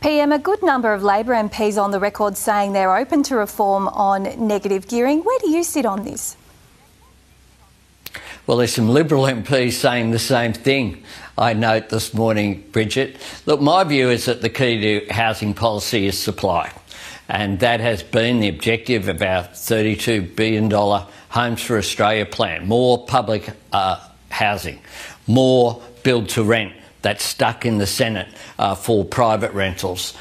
PM, a good number of Labor MPs on the record saying they're open to reform on negative gearing. Where do you sit on this? Well, there's some Liberal MPs saying the same thing, I note this morning, Bridget. Look, my view is that the key to housing policy is supply. And that has been the objective of our $32 billion Homes for Australia plan. More public housing, more build to rent that's stuck in the Senate for private rentals,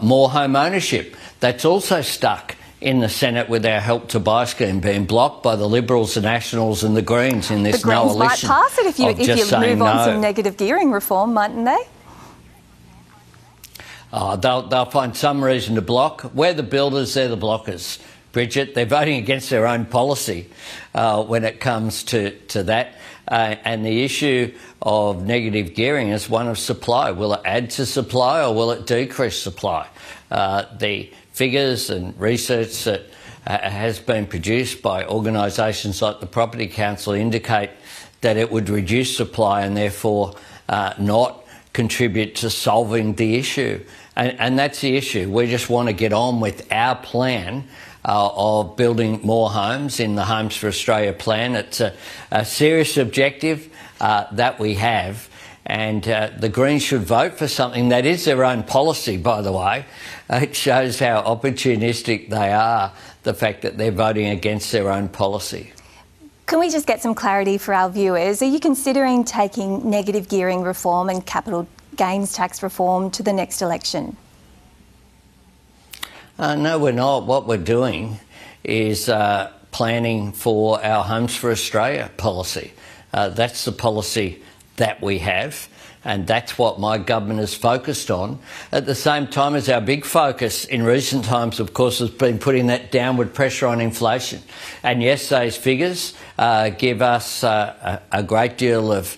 more home ownership that's also stuck in the Senate with our Help to Buy scheme being blocked by the Liberals, the Nationals and the Greens in this no election. The Greens might pass it if you move on some negative gearing reform, mightn't they? They'll find some reason to block. We're the builders, they're the blockers, Bridget. They're voting against their own policy when it comes to that. And the issue of negative gearing is one of supply. Will it add to supply or will it decrease supply? The figures and research that has been produced by organisations like the Property Council indicate that it would reduce supply and therefore not contribute to solving the issue. And that's the issue. We just want to get on with our plan of building more homes in the Homes for Australia plan. It's a serious objective that we have. And the Greens should vote for something that is their own policy, by the way. It shows how opportunistic they are, the fact that they're voting against their own policy. Can we just get some clarity for our viewers? Are you considering taking negative gearing reform and capital gains tax reform to the next election? No, we're not. What we're doing is planning for our Homes for Australia policy. That's the policy that we have, and that's what my government is focused on. At the same time as our big focus in recent times, of course, has been putting that downward pressure on inflation. And yes, those figures give us a great deal of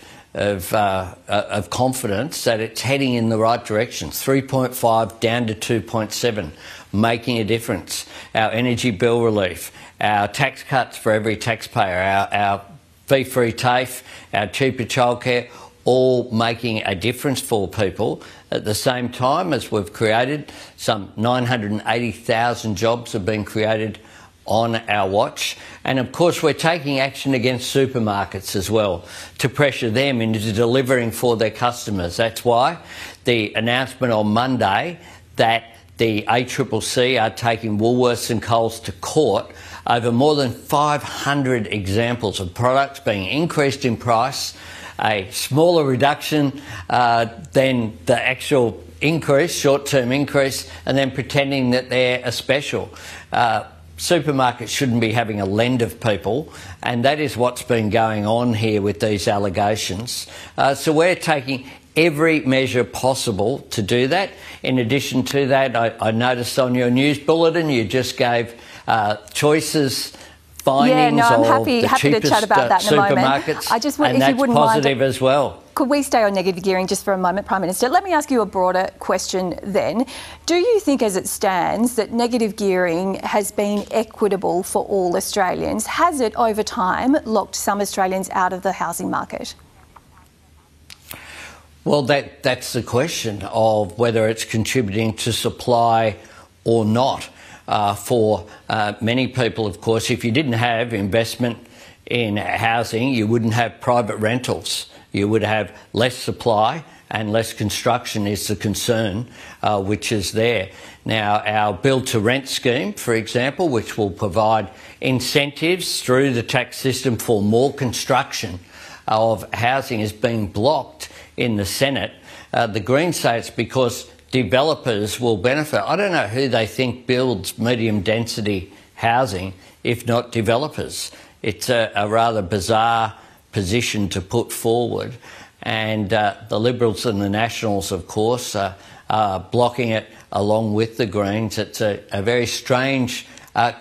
confidence that it's heading in the right direction. 3.5 down to 2.7, making a difference. Our energy bill relief, our tax cuts for every taxpayer, our fee-free TAFE, our cheaper childcare, all making a difference for people. At the same time as we've created, some 980,000 jobs have been created on our watch. And of course we're taking action against supermarkets as well to pressure them into delivering for their customers. That's why the announcement on Monday that the ACCC are taking Woolworths and Coles to court over more than 500 examples of products being increased in price, a smaller reduction than the actual increase, short-term increase, and then pretending that they're a special. Supermarkets shouldn't be having a lend of people, and that is what's been going on here with these allegations. So we're taking every measure possible to do that. In addition to that, I noticed on your news bulletin you just gave choices, findings I'm of happy the to cheapest chat about that in a moment. supermarkets, I just, and if that's you wouldn't positive mind, as well. Could we stay on negative gearing just for a moment, Prime Minister? Let me ask you a broader question then. Do you think, as it stands, that negative gearing has been equitable for all Australians? Has it, over time, locked some Australians out of the housing market? Well, that's the question of whether it's contributing to supply or not. For many people, of course, if you didn't have investment in housing, you wouldn't have private rentals. You would have less supply and less construction is the concern which is there. Now, our build to rent scheme, for example, which will provide incentives through the tax system for more construction of housing, is being blocked in the Senate. The Greens say it's because developers will benefit. I don't know who they think builds medium density housing if not developers. It's a rather bizarre position to put forward, and the Liberals and the Nationals, of course, are blocking it along with the Greens. It's a very strange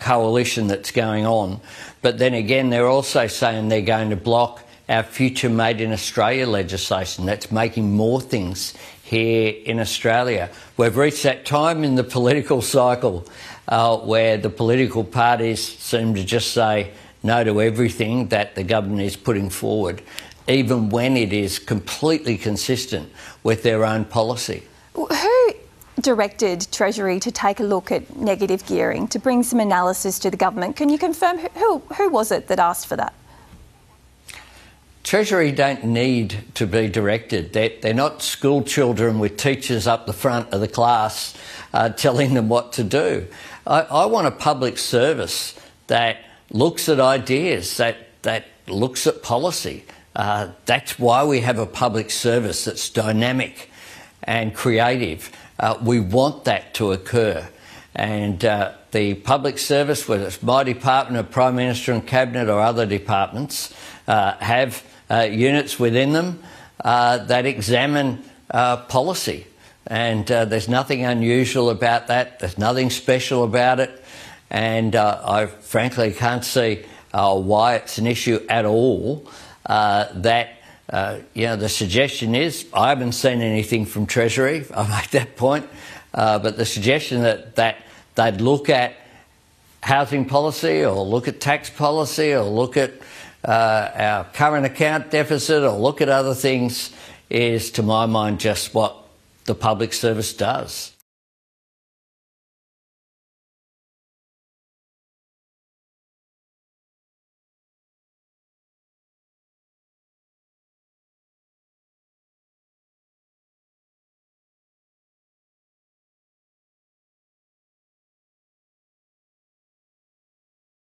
coalition that's going on. But then again, they're also saying they're going to block our Future Made in Australia legislation. That's making more things here in Australia. We've reached that time in the political cycle where the political parties seem to just say no to everything that the government is putting forward, even when it is completely consistent with their own policy. Who directed Treasury to take a look at negative gearing, to bring some analysis to the government. Can you confirm who was it that asked for that? Treasury don't need to be directed. They're not school children with teachers up the front of the class telling them what to do. I want a public service that looks at ideas, that looks at policy. That's why we have a public service that's dynamic and creative. We want that to occur. And the public service, whether it's my department or Prime Minister and Cabinet or other departments, have units within them that examine policy. And there's nothing unusual about that. There's nothing special about it. And I frankly can't see why it's an issue at all. The suggestion is, I haven't seen anything from Treasury, I make that point, but the suggestion that they'd look at housing policy or look at tax policy or look at our current account deficit or look at other things is, to my mind, just what the public service does.